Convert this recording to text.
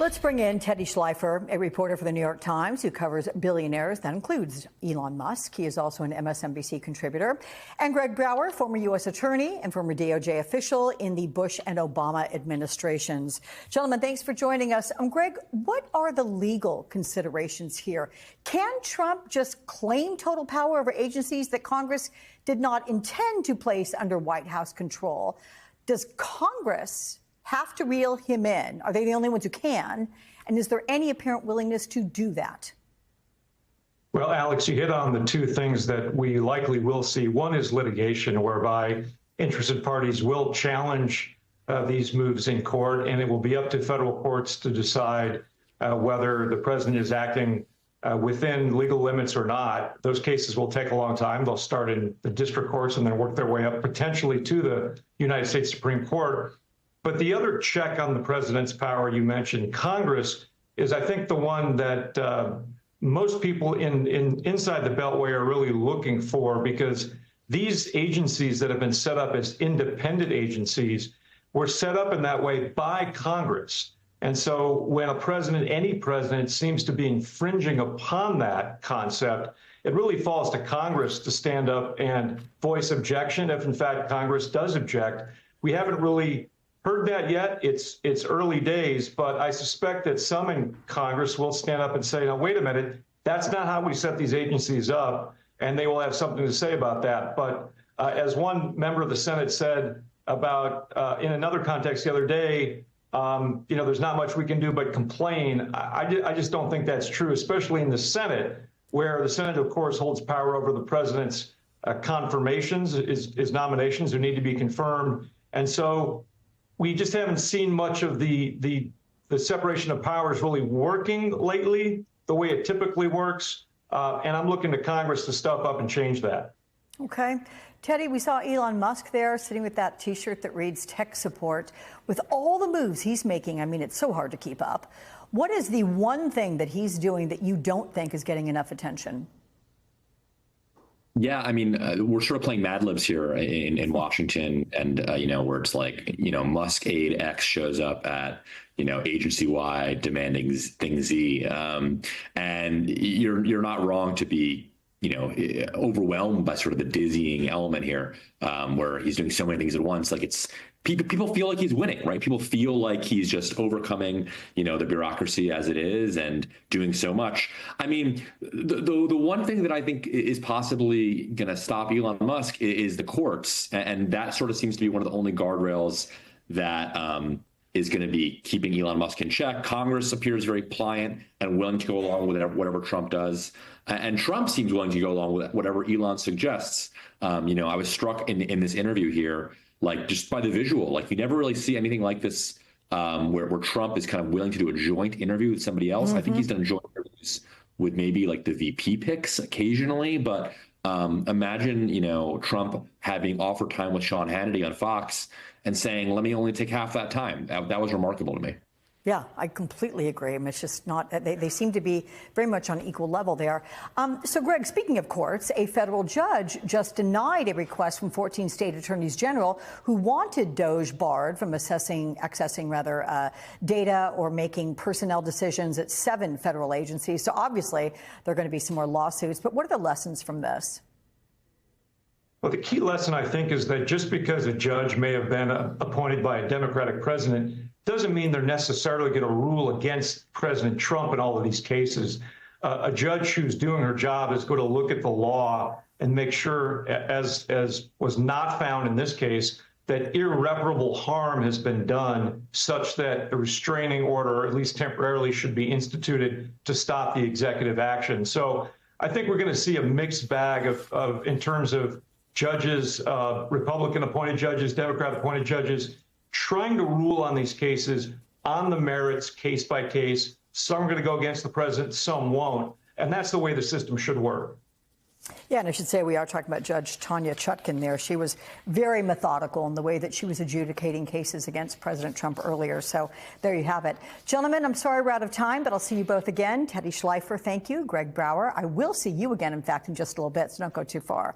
Let's bring in Teddy Schleifer, a reporter for the New York Times who covers billionaires. That includes Elon Musk. He is also an MSNBC contributor. And Greg Brower, former U.S. attorney and former DOJ official in the Bush and Obama administrations. Gentlemen, thanks for joining us. Greg, what are the legal considerations here? Can Trump just claim total power over agencies that Congress did not intend to place under White House control? Does Congress have to reel him in? Are they the only ones who can? And is there any apparent willingness to do that? Well, Alex, you hit on the two things that we likely will see. One is litigation, whereby interested parties will challenge these moves in court, and it will be up to federal courts to decide whether the president is acting within legal limits or not. Those cases will take a long time. They'll start in the district courts and then work their way up potentially to the United States Supreme Court. But the other check on the president's power, you mentioned Congress, is I think the one that most people inside the Beltway are really looking for, because these agencies that have been set up as independent agencies were set up in that way by Congress. And so when a president, any president, seems to be infringing upon that concept, it really falls to Congress to stand up and voice objection if, in fact, Congress does object. We haven't really heard that yet. It's early days, but I suspect that some in Congress will stand up and say, "Now, wait a minute, that's not how we set these agencies up," and they will have something to say about that. But as one member of the Senate said about in another context the other day, there's not much we can do but complain. I just don't think that's true, especially in the Senate, where the Senate, of course, holds power over the president's confirmations, his nominations who need to be confirmed, and so we just haven't seen much of the separation of powers really working lately the way it typically works. And I'm looking to Congress to step up and change that. Okay. Teddy, we saw Elon Musk there sitting with that T-shirt that reads tech support. With all the moves he's making, I mean, it's so hard to keep up. What is the one thing that he's doing that you don't think is getting enough attention? Yeah, I mean, we're sort of playing Mad Libs here in Washington, and where it's like, Musk aide X shows up at agency Y demanding thing Z, and you're not wrong to be overwhelmed by sort of the dizzying element here, where he's doing so many things at once. Like it's people feel like he's winning, right? People feel like he's just overcoming, the bureaucracy as it is and doing so much. I mean, the one thing that I think is possibly going to stop Elon Musk is the courts, and that sort of seems to be one of the only guardrails that is going to be keeping Elon Musk in check. Congress appears very pliant and willing to go along with whatever Trump does. And Trump seems willing to go along with whatever Elon suggests. I was struck in this interview here, like just by the visual, like you never really see anything like this where Trump is kind of willing to do a joint interview with somebody else. Mm-hmm. I think he's done joint interviews with maybe like the VP picks occasionally, but imagine, Trump having offered time with Sean Hannity on Fox and saying, "Let me only take half that time." That was remarkable to me. Yeah, I completely agree. I mean, it's just not, they seem to be very much on equal level there. So, Greg, speaking of courts, a federal judge just denied a request from 14 state attorneys general who wanted DOJ barred from accessing data or making personnel decisions at 7 federal agencies. So obviously, there are going to be some more lawsuits. But what are the lessons from this? Well, the key lesson, I think, is that just because a judge may have been appointed by a Democratic president doesn't mean they're necessarily going to rule against President Trump in all of these cases. A judge who's doing her job is going to look at the law and make sure, as was not found in this case, that irreparable harm has been done such that a restraining order, at least temporarily, should be instituted to stop the executive action. So I think we're going to see a mixed bag of in terms of judges, Republican-appointed judges, Democrat-appointed judges, trying to rule on these cases on the merits, case by case. Some are going to go against the president, some won't. And that's the way the system should work. Yeah, and I should say we are talking about Judge Tanya Chutkan there. She was very methodical in the way that she was adjudicating cases against President Trump earlier. So there you have it. Gentlemen, I'm sorry we're out of time, but I'll see you both again. Teddy Schleifer, thank you. Greg Brower, I will see you again, in fact, in just a little bit, so don't go too far.